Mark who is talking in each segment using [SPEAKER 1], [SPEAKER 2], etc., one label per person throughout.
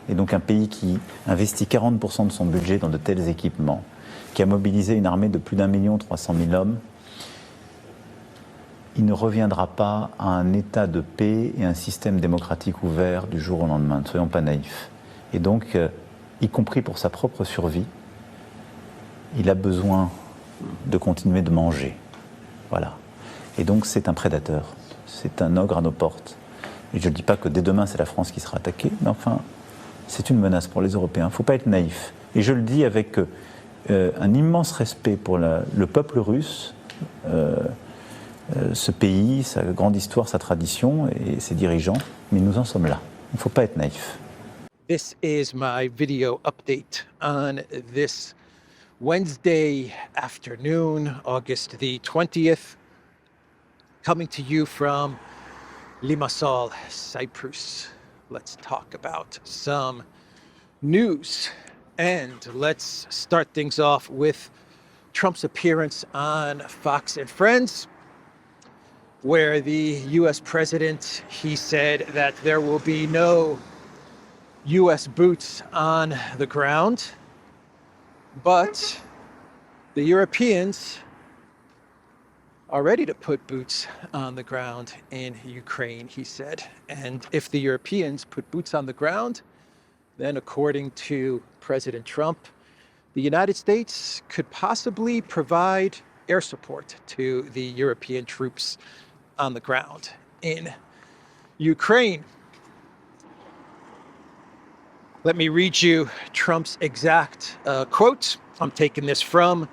[SPEAKER 1] et donc un pays qui investit 40% de son budget dans de tels équipements, qui a mobilisé une armée de plus d'1,3 million hommes, il ne reviendra pas à un état de paix et un système démocratique ouvert du jour au lendemain. Ne soyons pas naïfs. Et donc, y compris pour sa propre survie, il a besoin de continuer de manger. Voilà. Et donc, c'est un prédateur. C'est un ogre à nos portes. Et je ne dis pas que dès demain, c'est la France qui sera attaquée, mais enfin, c'est une menace pour les Européens. Il ne faut pas être naïf. Et je le dis avec un immense respect pour le peuple russe, ce pays, sa grande histoire, sa tradition et ses dirigeants, mais nous en sommes là. Il ne faut pas être naïf.
[SPEAKER 2] This is my video update on this Wednesday afternoon, August the 20th, coming to you from Limassol, Cyprus. Let's talk about some news, and let's start things off with Trump's appearance on Fox and Friends, where the US president, he said that there will be no US boots on the ground, but the Europeans are ready to put boots on the ground in Ukraine, he said. And if the Europeans put boots on the ground, then according to President Trump, the United States could possibly provide air support to the European troops on the ground in Ukraine. Let me read you Trump's exact quote. I'm taking this from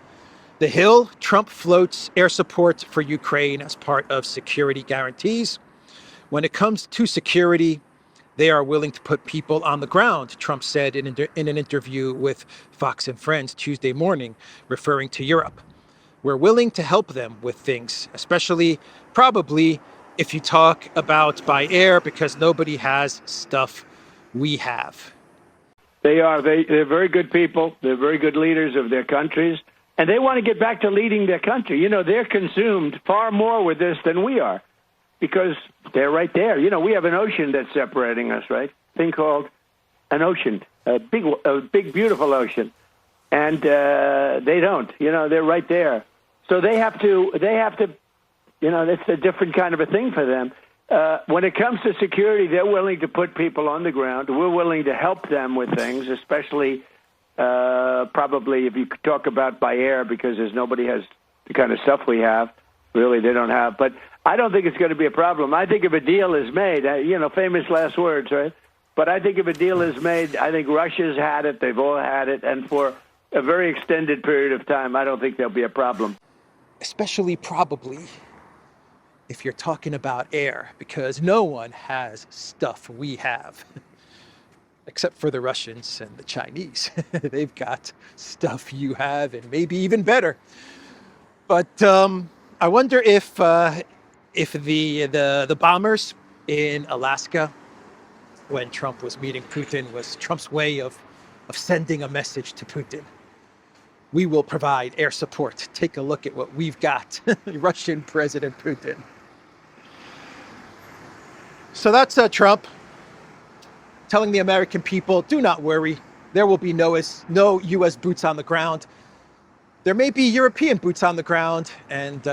[SPEAKER 2] The Hill. Trump floats air support for Ukraine as part of security guarantees. When it comes to security, they are willing to put people on the ground, Trump said in an interview with Fox and Friends Tuesday morning, referring to Europe. We're willing to help them with things, especially probably if you talk about by air, because nobody has stuff we have.
[SPEAKER 3] They're very good people. They're very good leaders of their countries, and they want to get back to leading their country. You know, they're consumed far more with this than we are, because they're right there. You know, we have an ocean that's separating us, right? Thing called an ocean, a big, beautiful ocean, and they don't. You know, they're right there, so they have to. You know, that's a different kind of a thing for them. When it comes to security, they're willing to put people on the ground. We're willing to help them with things, especially probably if you talk about by air, because nobody has the kind of stuff we have. Really, they don't have. But I don't think it's going to be a problem. I think if a deal is made, you know, famous last words, right? But I think if a deal is made, I think Russia's had it. They've all had it. And for a very extended period of time, I don't think there'll be a problem.
[SPEAKER 2] Especially probably if you're talking about air, because no one has stuff we have, except for the Russians and the Chinese. They've got stuff you have, and maybe even better. But I wonder if the bombers in Alaska, when Trump was meeting Putin, was Trump's way of sending a message to Putin. We will provide air support. Take a look at what we've got. Russian President Putin. So that's Trump telling the American people, do not worry. There will be no U.S. boots on the ground. There may be European boots on the ground, and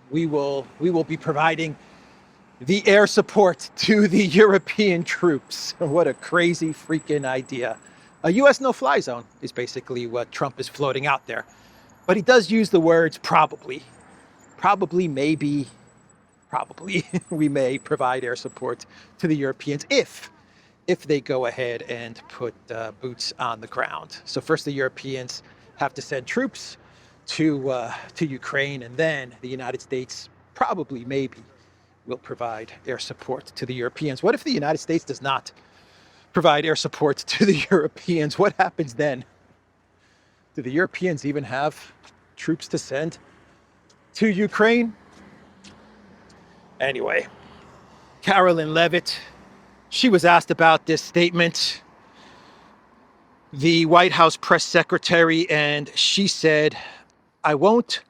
[SPEAKER 2] we will be providing the air support to the European troops. What a crazy freaking idea. A U.S. no-fly zone is basically what Trump is floating out there. But he does use the words probably. Probably, maybe, probably we may provide air support to the Europeans if they go ahead and put boots on the ground. So first the Europeans have to send troops to Ukraine, and then the United States probably, maybe, will provide air support to the Europeans. What if the United States does not provide air support to the Europeans? What happens then? Do the Europeans even have troops to send to Ukraine? Anyway, Carolyn Leavitt, she was asked about this statement, the White House press secretary, and she said, I won't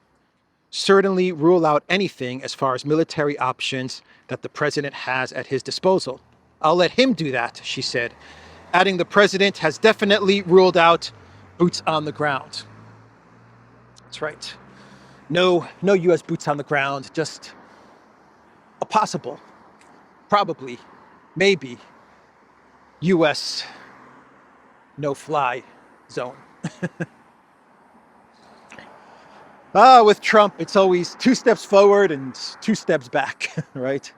[SPEAKER 2] certainly rule out anything as far as military options that the president has at his disposal. I'll let him do that, she said. adding the president has definitely ruled out boots on the ground. That's right. No U.S. boots on the ground, just a possible, probably, maybe, U.S. no-fly zone. With Trump, it's always 2 steps forward and 2 steps back, right?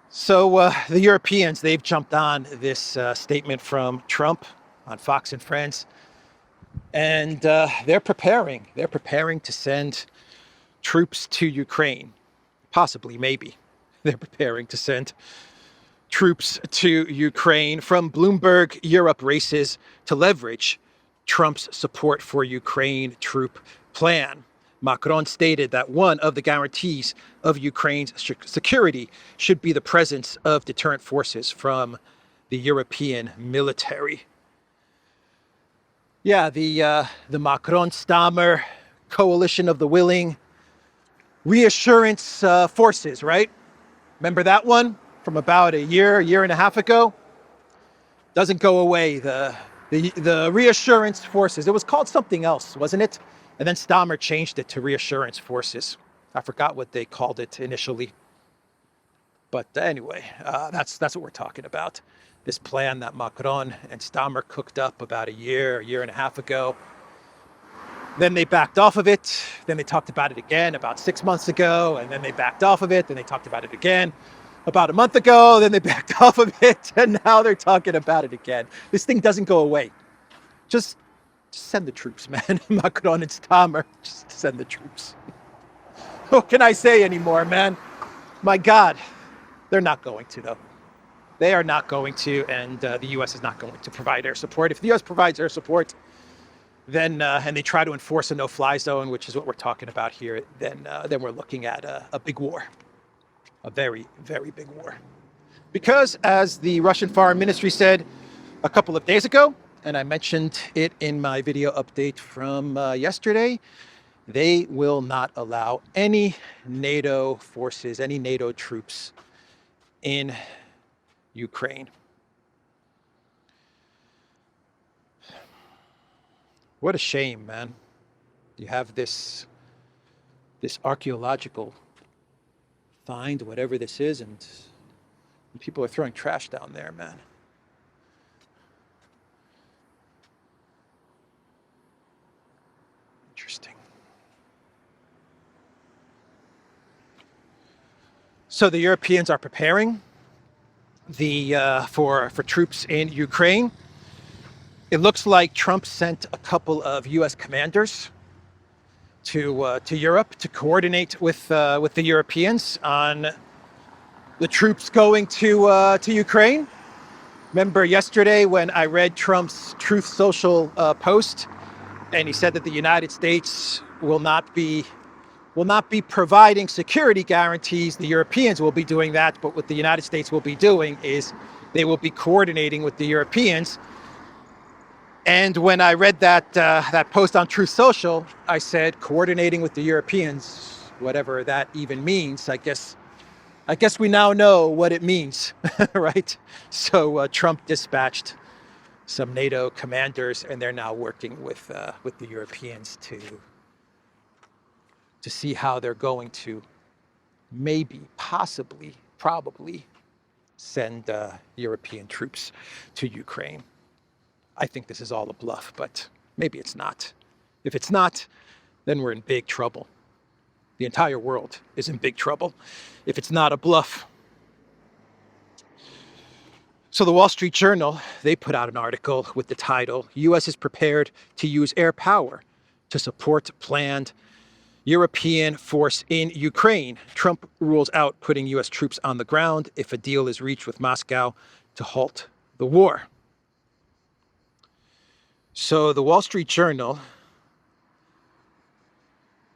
[SPEAKER 2] So the Europeans, they've jumped on this statement from Trump on Fox and Friends, and they're preparing to send troops to Ukraine. Possibly, maybe. They're preparing to send troops to Ukraine. From Bloomberg, Europe races to leverage Trump's support for Ukraine troop plan. Macron stated that one of the guarantees of Ukraine's security should be the presence of deterrent forces from the European military. Yeah, the Macron-Stammer coalition of the willing reassurance forces, right? Remember that one from about a year and a half ago? Doesn't go away. The reassurance forces. It was called something else, wasn't it? And then Stammer changed it to reassurance forces. I forgot what they called it initially. But anyway, that's what we're talking about. This plan that Macron and Stammer cooked up about a year and a half ago. Then they backed off of it. Then they talked about it again about 6 months ago. And then they backed off of it. Then they talked about it again about a month ago. Then they backed off of it. And now they're talking about it again. This thing doesn't go away. Just send the troops, man. Macron and Stammer, just send the troops. What can I say anymore, man? My God, they're not going to, though. They are not going to, and the U.S. is not going to provide air support. If the U.S. provides air support, then and they try to enforce a no-fly zone, which is what we're talking about here, then we're looking at a big war, a very, very big war. Because, as the Russian Foreign Ministry said a couple of days ago, and I mentioned it in my video update from yesterday, they will not allow any NATO forces, any NATO troops in Ukraine. What a shame, man. You have this archaeological find, whatever this is, and people are throwing trash down there, man. Interesting. So the Europeans are preparing for troops in Ukraine. It looks like Trump sent a couple of U.S. commanders to Europe to coordinate with the Europeans on the troops going to Ukraine. Remember yesterday when I read Trump's Truth Social post, and he said that the United States will not be providing security guarantees. The Europeans will be doing that, but what the United States will be doing is they will be coordinating with the Europeans. And when I read that post on Truth Social, I said coordinating with the Europeans, whatever that even means. I guess we now know what it means, right? So Trump dispatched some NATO commanders, and they're now working with the Europeans to see how they're going to maybe, possibly, probably send European troops to Ukraine. I think this is all a bluff, but maybe it's not. If it's not, then we're in big trouble. The entire world is in big trouble if it's not a bluff. So the Wall Street Journal, they put out an article with the title, U.S. is prepared to use air power to support planned European force in Ukraine. Trump rules out putting U.S. troops on the ground if a deal is reached with Moscow to halt the war. So the Wall Street Journal,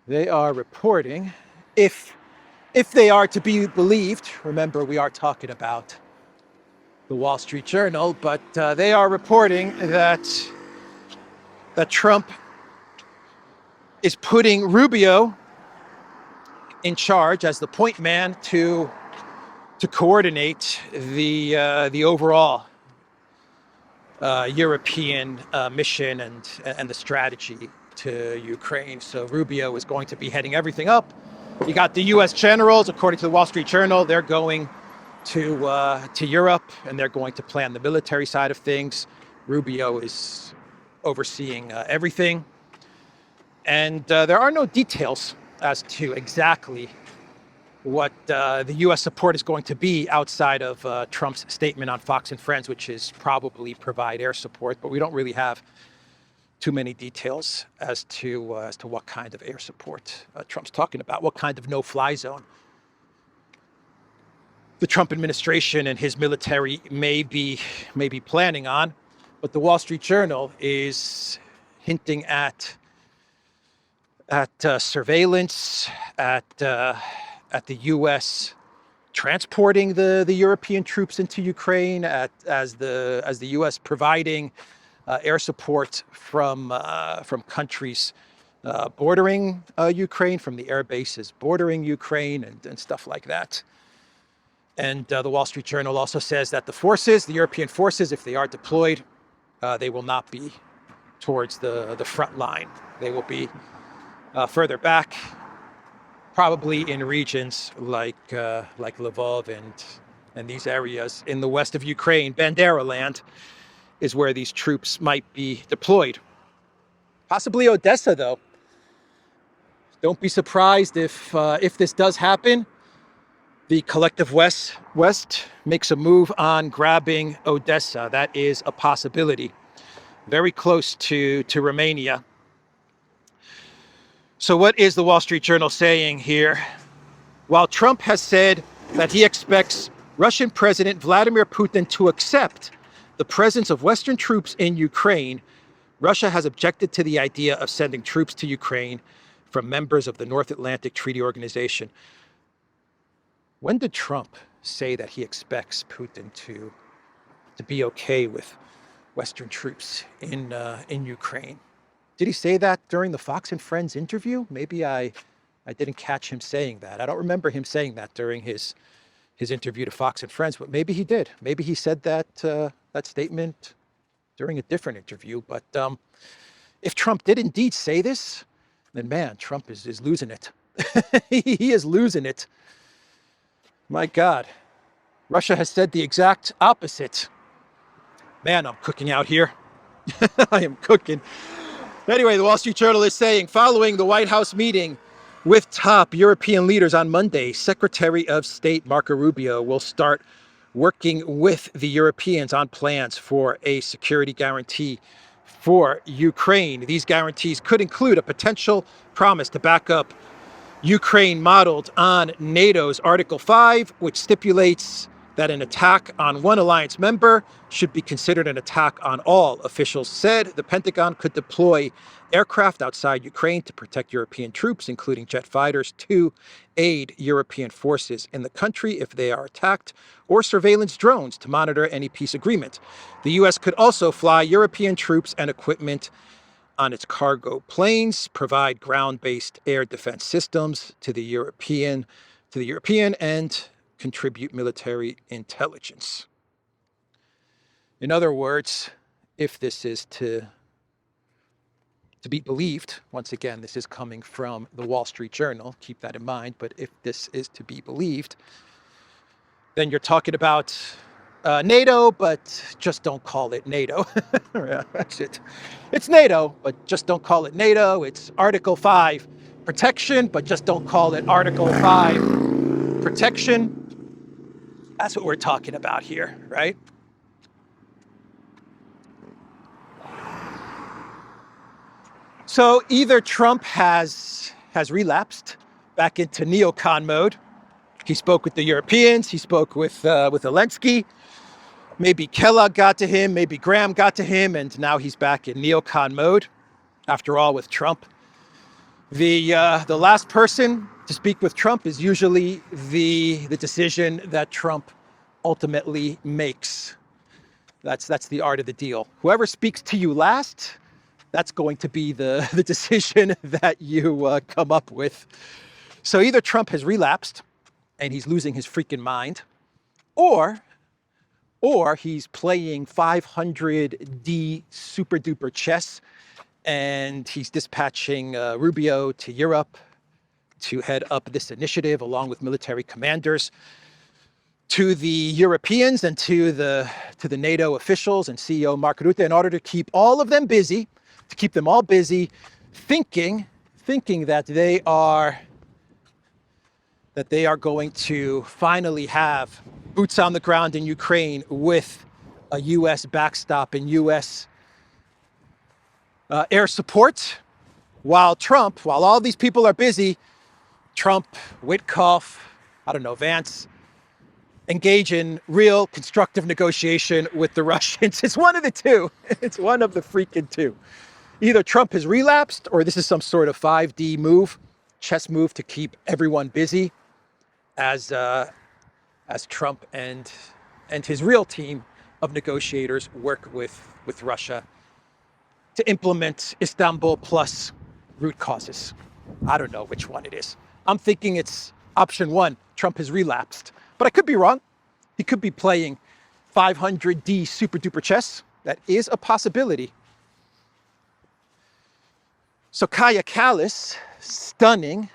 [SPEAKER 2] they are reporting, if they are to be believed, remember we are talking about the Wall Street Journal, but they are reporting that Trump is putting Rubio in charge as the point man to coordinate the overall European mission and the strategy to Ukraine. So Rubio is going to be heading everything up. You got the U.S. generals, according to the Wall Street Journal, they're going to Europe and they're going to plan the military side of things. Rubio is overseeing everything. And there are no details as to exactly what the U.S. support is going to be outside of Trump's statement on Fox and Friends, which is probably provide air support. But we don't really have too many details as to what kind of air support Trump's talking about, what kind of no-fly zone the Trump administration and his military may be planning on. But the Wall Street Journal is hinting at surveillance, at the U.S. transporting the European troops into Ukraine, as the U.S. providing air support from countries bordering Ukraine, from the air bases bordering Ukraine, and stuff like that. And the Wall Street Journal also says that the European forces, if they are deployed, they will not be towards the front line. They will be further back, probably in regions like Lvov and these areas in the west of Ukraine. Bandera land is where these troops might be deployed. Possibly Odessa, though. Don't be surprised if this does happen. The collective West makes a move on grabbing Odessa. That is a possibility. Very close to Romania. So what is the Wall Street Journal saying here? While Trump has said that he expects Russian President Vladimir Putin to accept the presence of Western troops in Ukraine, Russia has objected to the idea of sending troops to Ukraine from members of the North Atlantic Treaty Organization. When did Trump say that he expects Putin to be okay with Western troops in Ukraine? Did he say that during the Fox and Friends interview? Maybe I didn't catch him saying that. I don't remember him saying that during his interview to Fox and Friends, but maybe he did. Maybe he said that statement during a different interview. But if Trump did indeed say this, then man, Trump is losing it. He is losing it. My God, Russia has said the exact opposite. Man, I'm cooking out here. I am cooking. Anyway, the Wall Street Journal is saying, following the White House meeting with top European leaders on Monday, Secretary of State Marco Rubio will start working with the Europeans on plans for a security guarantee for Ukraine. These guarantees could include a potential promise to back up Ukraine modeled on NATO's Article 5, which stipulates that an attack on one alliance member should be considered an attack on all. Officials said the Pentagon could deploy aircraft outside Ukraine to protect European troops, including jet fighters, to aid European forces in the country if they are attacked, or surveillance drones to monitor any peace agreement. The U.S. could also fly European troops and equipment on its cargo planes, provide ground-based air defense systems to the European and contribute military intelligence. In other words, if this is to be believed, once again, this is coming from the Wall Street Journal, keep that in mind, but if this is to be believed, then you're talking about NATO, but just don't call it NATO. Yeah, that's it. It's NATO, but just don't call it NATO. It's Article 5 protection, but just don't call it Article 5 protection. That's what we're talking about here, right? So either Trump has relapsed back into neocon mode. He spoke with the Europeans. He spoke with Zelensky. Maybe Kellogg got to him, maybe Graham got to him, and now he's back in neocon mode. After all, with Trump, the last person to speak with Trump is usually the decision that Trump ultimately makes. That's the art of the deal. Whoever speaks to you last, that's going to be the decision that you come up with. So either Trump has relapsed and he's losing his freaking mind, or or he's playing 500D super duper chess, and he's dispatching Rubio to Europe to head up this initiative along with military commanders to the Europeans and to the NATO officials and CEO Mark Rutte in order to keep all of them busy, to keep them all busy thinking that they are going to finally have boots on the ground in Ukraine with a U.S. backstop and U.S. Air support, while all these people are busy, Trump, Witkoff, Vance, engage in real constructive negotiation with the Russians. It's one of the two. It's one of the freaking two. Either Trump has relapsed or this is some sort of 5D move, chess move to keep everyone busy as Trump and his real team of negotiators work with Russia to implement Istanbul plus root causes. I don't know which one it is. I'm thinking it's option one, Trump has relapsed. But I could be wrong. He could be playing 500D super duper chess. That is a possibility. So Kaja Kallas, stunning,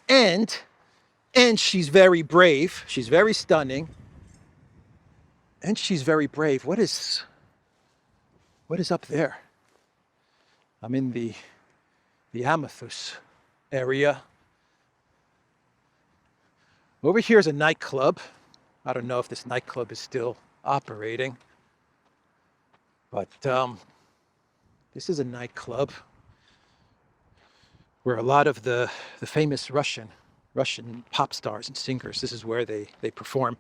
[SPEAKER 2] and she's very brave. She's very stunning, and she's very brave. What is up there? I'm in the Amathus area. Over here is a nightclub. I don't know if this nightclub is still operating, but this is a nightclub where a lot of the famous Russian pop stars and singers, this is where they perform.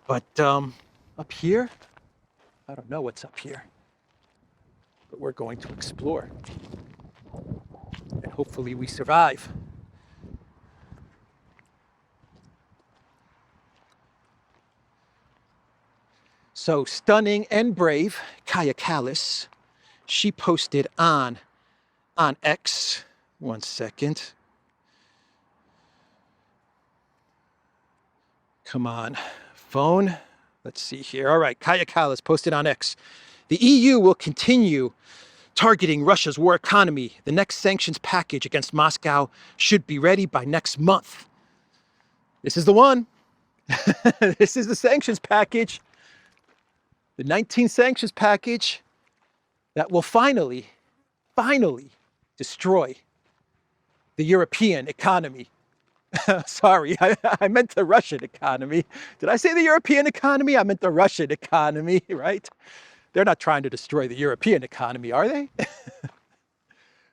[SPEAKER 2] But up here, I don't know what's up here, but we're going to explore. And hopefully we survive. So stunning and brave, Kaja Kallas, she posted on X, one second. Come on, phone. Let's see here. All right, Kaja Kallas posted on X. The EU will continue targeting Russia's war economy. The next sanctions package against Moscow should be ready by next month. This is the one. This is the sanctions package. The 19 sanctions package that will finally destroy the European economy. Sorry, I meant the Russian economy. Did I say the European economy? I meant the Russian economy, right? They're not trying to destroy the European economy, are they?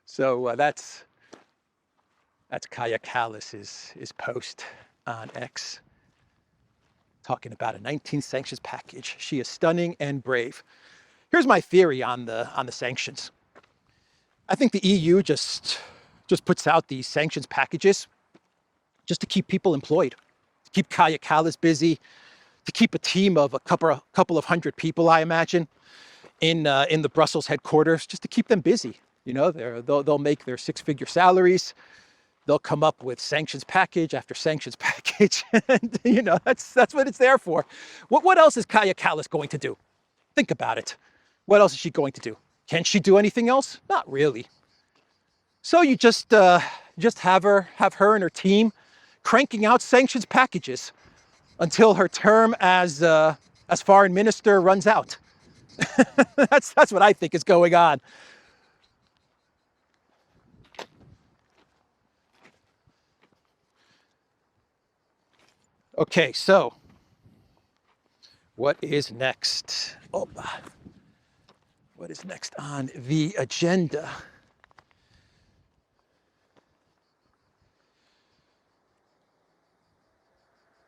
[SPEAKER 2] So that's Kaja Kallas's post on X, talking about a 19 sanctions package. She is stunning and brave. Here's my theory on the sanctions. I think the EU just puts out these sanctions packages just to keep people employed, to keep Kaja Kallas busy, to keep a team of a couple of hundred people, I imagine, in the Brussels headquarters, just to keep them busy. You know, they'll make their six-figure salaries. They'll come up with sanctions package after sanctions package. And, you know, that's what it's there for. What else is Kaja Kallas going to do? Think about it. What else is she going to do? Can she do anything else? Not really. So you just have her and her team cranking out sanctions packages until her term as foreign minister runs out. That's what I think is going on. Okay, so what is next? What is next on the agenda?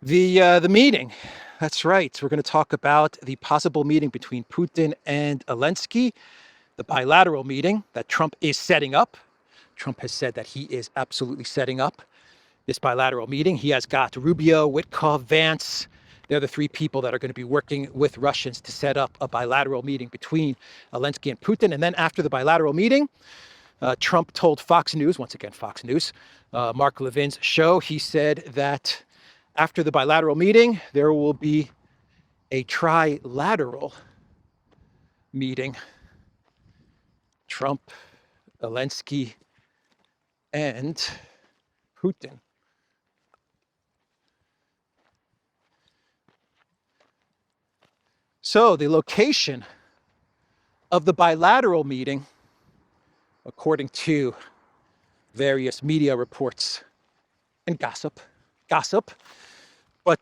[SPEAKER 2] The meeting. That's right. We're going to talk about the possible meeting between Putin and Zelensky, the bilateral meeting that Trump is setting up. Trump has said that he is absolutely setting up this bilateral meeting. He has got Rubio, Witkoff, Vance. They're the three people that are going to be working with Russians to set up a bilateral meeting between Zelensky and Putin. And then after the bilateral meeting, Trump told Fox News, once again, Fox News, Mark Levin's show, he said that after the bilateral meeting, there will be a trilateral meeting. Trump, Zelensky, and Putin. So the location of the bilateral meeting, according to various media reports and gossip, but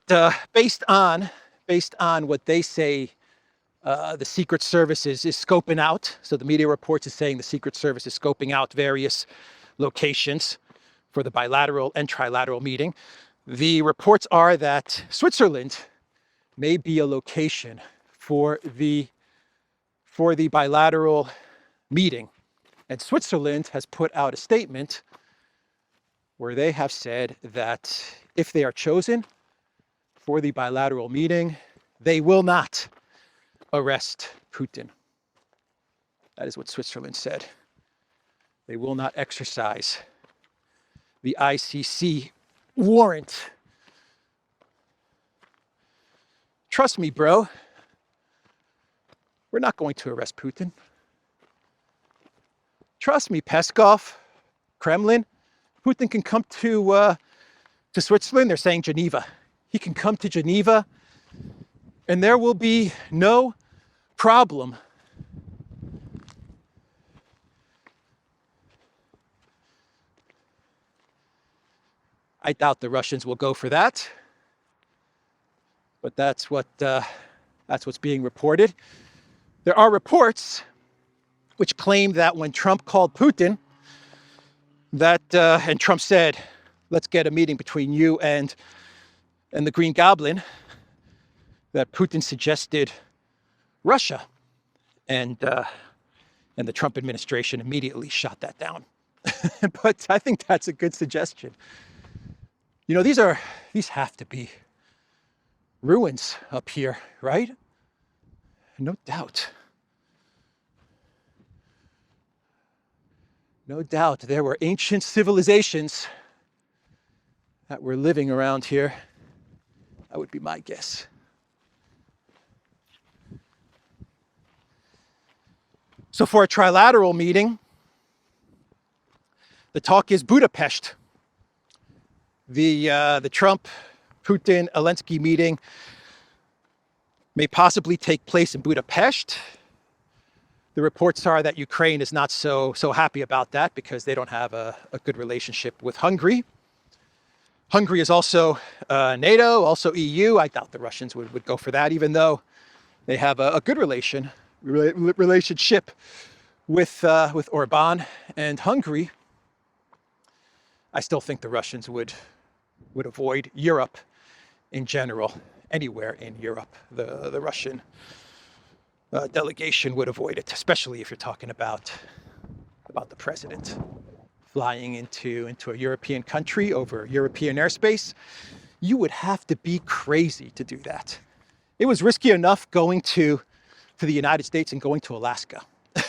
[SPEAKER 2] based on what they say, the Secret Service is scoping out. So the media reports is saying the Secret Service is scoping out various locations for the bilateral and trilateral meeting. The reports are that Switzerland may be a location for the bilateral meeting. And Switzerland has put out a statement where they have said that if they are chosen for the bilateral meeting, they will not arrest Putin. That is what Switzerland said. They will not exercise the ICC warrant. Trust me, bro. We're not going to arrest Putin. Trust me, Peskov, Kremlin. Putin can come to Switzerland. They're saying Geneva. He can come to Geneva, and there will be no problem. I doubt the Russians will go for that, but that's what's being reported. There are reports which claim that when Trump called Putin, and Trump said, "Let's get a meeting between you and the Green Goblin," that Putin suggested Russia, and the Trump administration immediately shot that down. But I think that's a good suggestion. You know, these have to be ruins up here, right? No doubt. No doubt there were ancient civilizations that were living around here. That would be my guess. So for a trilateral meeting, the talk is Budapest. The Trump, Putin, Zelensky meeting may possibly take place in Budapest. The reports are that Ukraine is not so happy about that because they don't have a good relationship with Hungary. Hungary is also NATO, also EU. I doubt the Russians would go for that, even though they have a good relationship with Orban and Hungary. I still think the Russians would avoid Europe in general. Anywhere in Europe, the Russian delegation would avoid it, especially if you're talking about the president flying into a European country over European airspace. You would have to be crazy to do that. It was risky enough going to the United States and going to Alaska.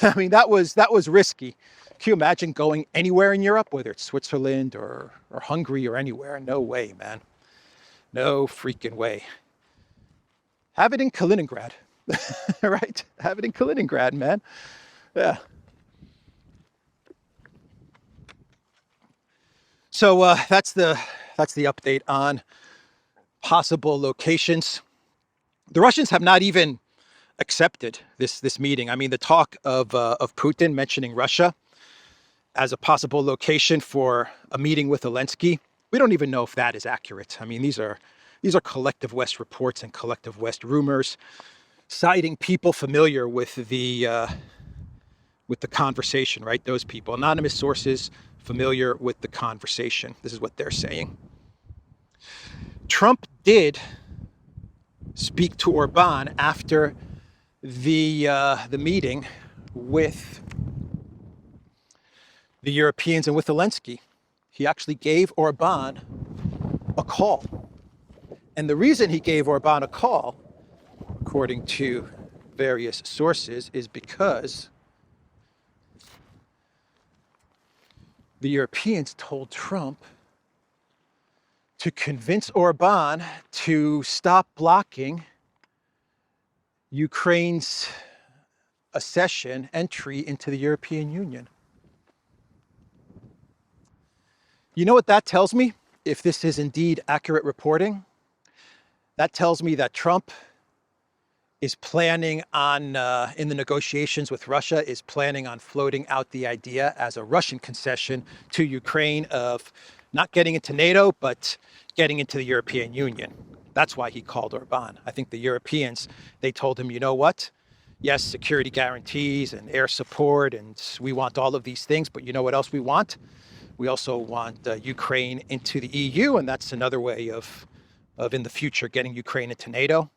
[SPEAKER 2] I mean, that was risky. Can you imagine going anywhere in Europe, whether it's Switzerland or Hungary or anywhere? No way, man. No freaking way. Have it in Kaliningrad, right? Have it in Kaliningrad, man. Yeah. So that's the update on possible locations. The Russians have not even accepted this meeting. I mean, the talk of Putin mentioning Russia as a possible location for a meeting with Zelensky, we don't even know if that is accurate. I mean, these are Collective West reports and Collective West rumors, citing people familiar with the conversation, right? Those people, anonymous sources familiar with the conversation. This is what they're saying. Trump did speak to Orban after the meeting with the Europeans and with Zelensky. He actually gave Orban a call. And the reason he gave Orban a call, according to various sources, is because the Europeans told Trump to convince Orban to stop blocking Ukraine's accession, entry into the European Union. You know what that tells me? If this is indeed accurate reporting, that tells me that Trump is planning on, in the negotiations with Russia, is planning on floating out the idea as a Russian concession to Ukraine of not getting into NATO, but getting into the European Union. That's why he called Orban. I think the Europeans, they told him, you know what? Yes, security guarantees and air support, and we want all of these things, but you know what else we want? We also want Ukraine into the EU, and that's another way of in the future getting Ukraine into NATO.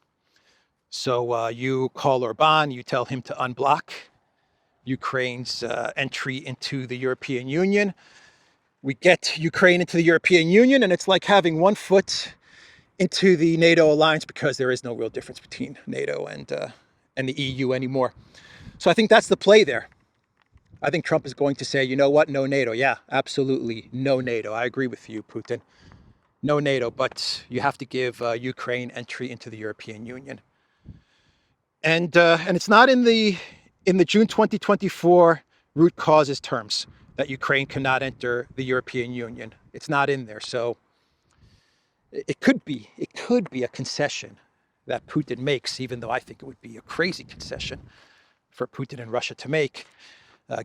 [SPEAKER 2] So you call Orban, you tell him to unblock Ukraine's entry into the European Union. We get Ukraine into the European Union, and it's like having one foot into the NATO alliance, because there is no real difference between NATO and the EU anymore. So I think that's the play there. I think Trump is going to say, you know what, no NATO. Yeah, absolutely, no NATO. I agree with you, Putin. No NATO, but you have to give Ukraine entry into the European Union. And it's not in the June 2024 root causes terms that Ukraine cannot enter the European Union. It's not in there. So it could be a concession that Putin makes, even though I think it would be a crazy concession for Putin and Russia to make,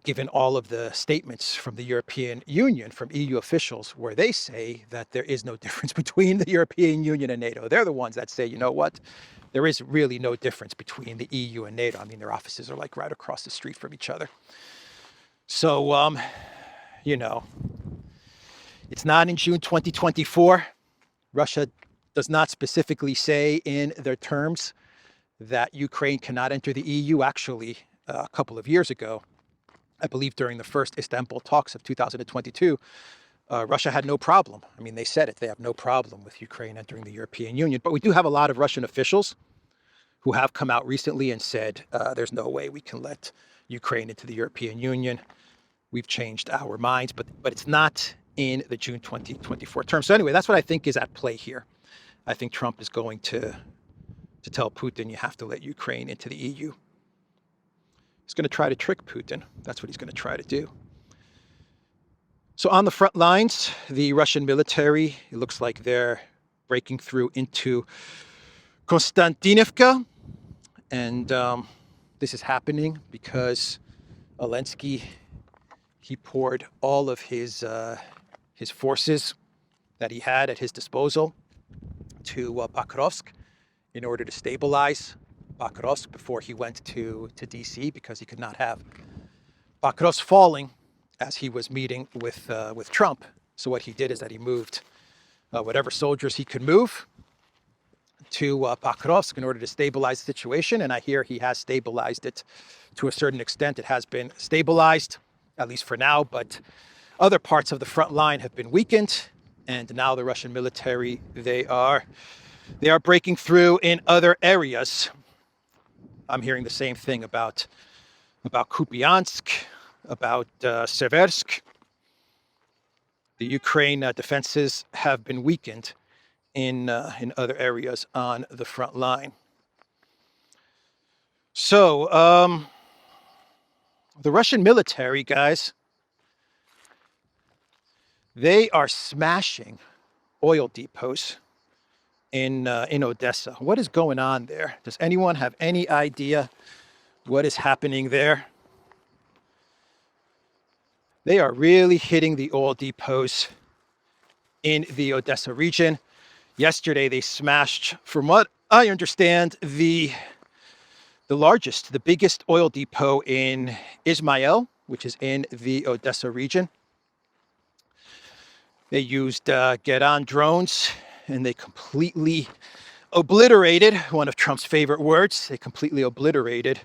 [SPEAKER 2] given all of the statements from the European Union, from EU officials, where they say that there is no difference between the European Union and NATO. They're the ones that say, you know what, there is really no difference between the EU and NATO. I mean, their offices are like right across the street from each other. So, you know, it's not in June 2024. Russia does not specifically say in their terms that Ukraine cannot enter the EU. Actually, a couple of years ago, I believe during the first Istanbul talks of 2022, Russia had no problem. I mean, they said it. They have no problem with Ukraine entering the European Union. But we do have a lot of Russian officials who have come out recently and said, there's no way we can let Ukraine into the European Union. We've changed our minds, but it's not in the June 2024 term. So anyway, that's what I think is at play here. I think Trump is going to tell Putin, you have to let Ukraine into the EU. He's going to try to trick Putin. That's what he's going to try to do. So on the front lines, the Russian military, it looks like they're breaking through into Konstantinivka. And this is happening because Zelensky, he poured all of his forces that he had at his disposal to Pakrovsk in order to stabilize Pakrovsk before he went to DC, because he could not have Pakrovsk falling as he was meeting with Trump. So what he did is that he moved whatever soldiers he could move to Pakrovsk in order to stabilize the situation. And I hear he has stabilized it to a certain extent. It has been stabilized, at least for now, but other parts of the front line have been weakened. And now the Russian military, they are breaking through in other areas. I'm hearing the same thing about Kupiansk, about Seversk. The Ukraine defenses have been weakened in other areas on the front line. So the Russian military, guys, they are smashing oil depots in Odessa. What is going on there? Does anyone have any idea what is happening there? They are really hitting the oil depots in the Odessa region. Yesterday, they smashed, from what I understand, the biggest oil depot in Izmail, which is in the Odessa region. They used Get-On drones, and they completely obliterated, one of Trump's favorite words, they completely obliterated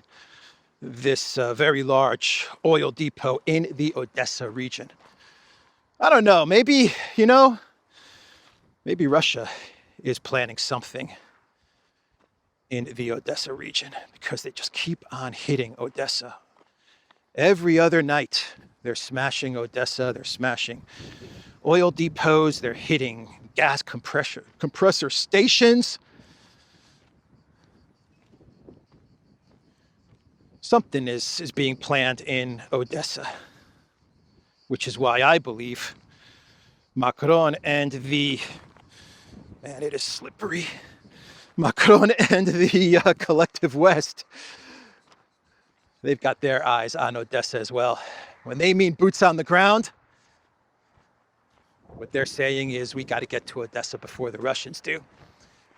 [SPEAKER 2] this very large oil depot in the Odessa region. I don't know, maybe Russia is planning something in the Odessa region, because they just keep on hitting Odessa. Every other night, they're smashing Odessa, they're smashing oil depots, they're hitting gas compressor stations. something is being planned in Odessa, which is why I believe Macron and the, man, it is slippery, Macron and the collective West, they've got their eyes on Odessa as well. When they mean boots on the ground, what they're saying is we got to get to Odessa before the Russians do.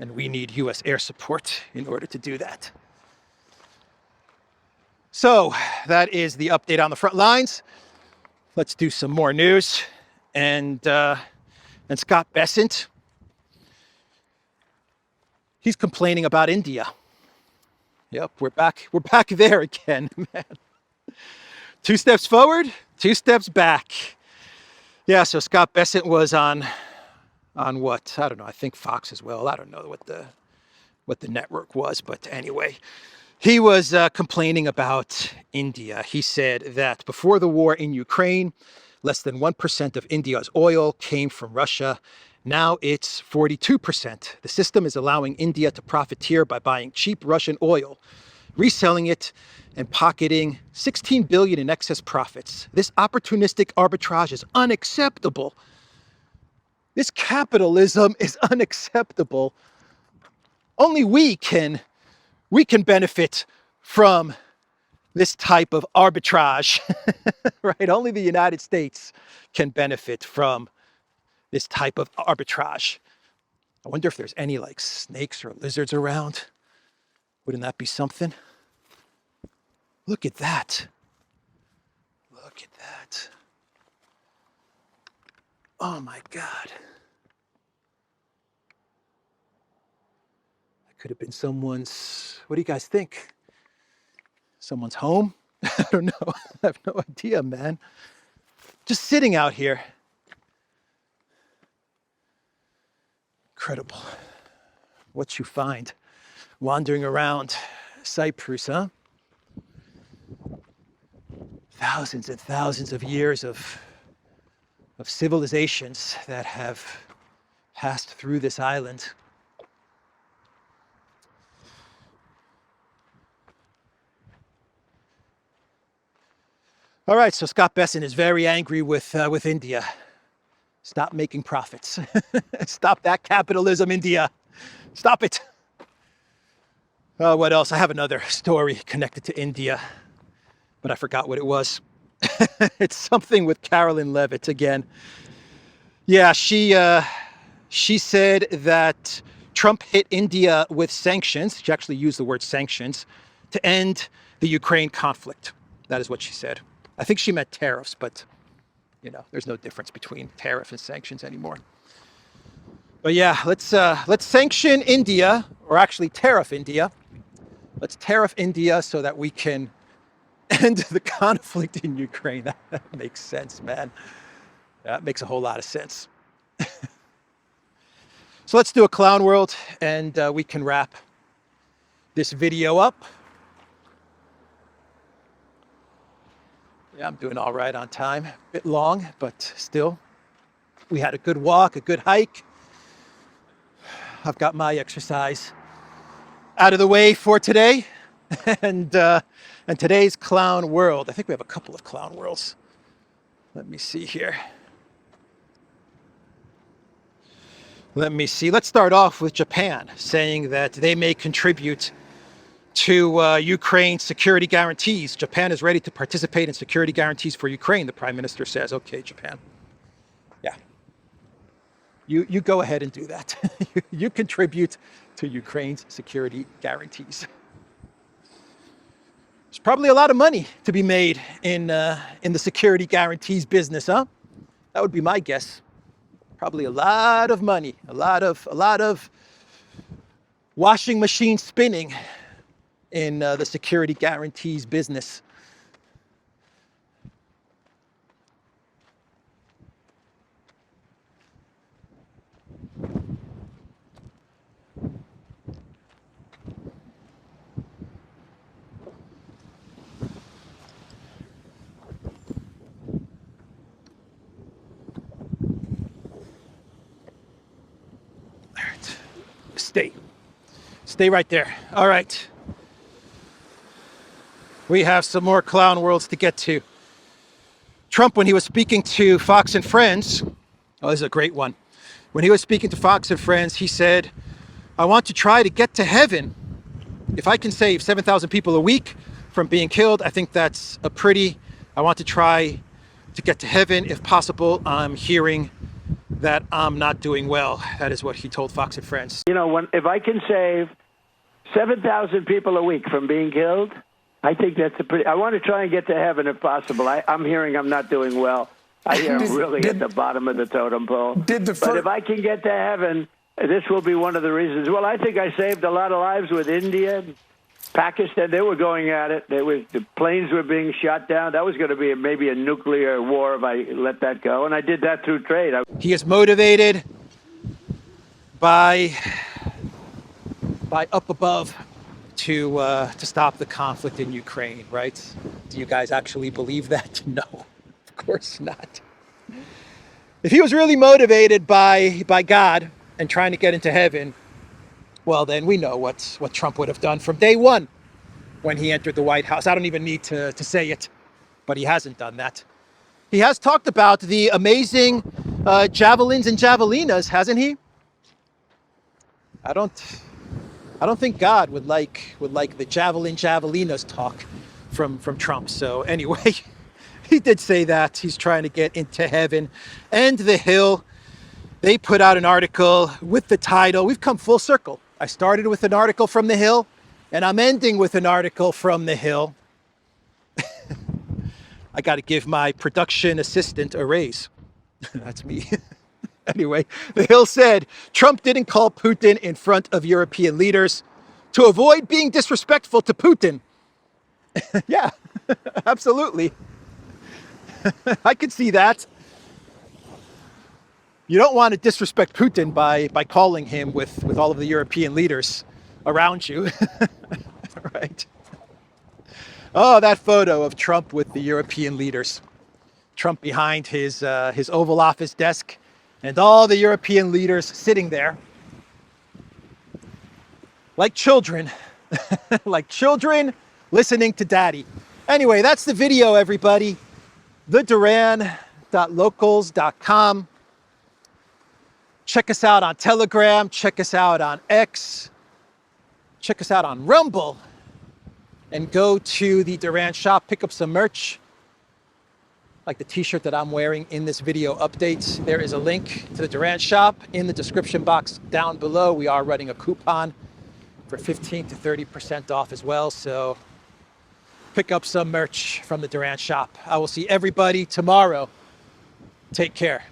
[SPEAKER 2] And we need US air support in order to do that. So that is the update on the front lines. Let's do some more news. And Scott Bessent, he's complaining about India. Yep, we're back there again, man. 2 steps forward, 2 steps back. Yeah, so Scott Bessent was on what? I don't know, I think Fox as well. I don't know what the network was, but anyway, he was complaining about India. He said that before the war in Ukraine, less than 1% of India's oil came from Russia. Now it's 42%. The system is allowing India to profiteer by buying cheap Russian oil, reselling it, and pocketing $16 billion in excess profits. This opportunistic arbitrage is unacceptable. This capitalism is unacceptable. Only we can benefit from this type of arbitrage, right? Only the United States can benefit from this type of arbitrage. I wonder if there's any like snakes or lizards around. Wouldn't that be something? Look at that. Look at that. Oh my God. That could have been someone's, what do you guys think? Someone's home? I don't know. I have no idea, man. Just sitting out here. Incredible. What you find wandering around Cyprus, huh? Thousands and thousands of years of civilizations that have passed through this island. All right, so Scott Bessent is very angry with India. Stop making profits. Stop that capitalism, India. Stop it. What else? I have another story connected to India, but I forgot what it was. It's something with Carolyn Levitt again. Yeah, she said that Trump hit India with sanctions. She actually used the word sanctions to end the Ukraine conflict. That is what she said. I think she meant tariffs, but you know, there's no difference between tariff and sanctions anymore. But yeah, let's sanction India, or actually tariff India. Let's tariff India so that we can end the conflict in Ukraine. That makes sense, man. That makes a whole lot of sense. So let's do a clown world, and we can wrap this video up. Yeah, I'm doing all right on time. A bit long, but still. We had a good walk, a good hike. I've got my exercise out of the way for today. And today's clown world. I think we have a couple of clown worlds. Let me see here. Let me see. Let's start off with Japan, saying that they may contribute to Ukraine security guarantees. Japan is ready to participate in security guarantees for Ukraine, the Prime Minister says. Okay, Japan. Yeah. You go ahead and do that. You contribute to Ukraine's security guarantees. There's probably a lot of money to be made in the security guarantees business, huh? That would be my guess. Probably a lot of money, a lot of washing machine spinning in the security guarantees business. All right. Stay right there. All right. We have some more clown worlds to get to. Trump, when he was speaking to Fox and Friends, oh, this is a great one. When he was speaking to Fox and Friends, he said, I want to try to get to heaven. If I can save 7,000 people a week from being killed, I think that's I want to try to get to heaven if possible. I'm hearing that I'm not doing well. That is what he told Fox and Friends.
[SPEAKER 3] You know, if I can save 7,000 people a week from being killed, I think that's I want to try and get to heaven if possible. I'm hearing I'm not doing well. I hear I'm really at the bottom of the totem pole. But if I can get to heaven, this will be one of the reasons. Well, I think I saved a lot of lives with India, Pakistan. They were going at it. The planes were being shot down. That was going to be maybe a nuclear war if I let that go. And I did that through trade.
[SPEAKER 2] He is motivated by up above to stop the conflict in Ukraine, right? Do you guys actually believe that? No, of course not. If he was really motivated by God and trying to get into heaven, well, then we know what Trump would have done from day one when he entered the White House. I don't even need to say it, but he hasn't done that. He has talked about the amazing javelins and javelinas, hasn't he? I don't think God would like the javelinas talk from Trump. So anyway, he did say that he's trying to get into heaven. And The Hill, they put out an article with the title. We've come full circle. I started with an article from The Hill, and I'm ending with an article from The Hill. I got to give my production assistant a raise. That's me. Anyway, The Hill said, Trump didn't call Putin in front of European leaders to avoid being disrespectful to Putin. Yeah, absolutely. I could see that. You don't want to disrespect Putin by calling him with all of the European leaders around you. Right? Oh, that photo of Trump with the European leaders. Trump behind his Oval Office desk and all the European leaders sitting there like children, like children listening to daddy. Anyway, that's the video, everybody. TheDuran.locals.com. Check us out on Telegram. Check us out on X. Check us out on Rumble. And go to the Duran shop, pick up some merch, like the t-shirt that I'm wearing in this video update. There is a link to the Duran shop in the description box down below. We are running a coupon for 15 to 30% off as well. So pick up some merch from the Duran shop. I will see everybody tomorrow. Take care.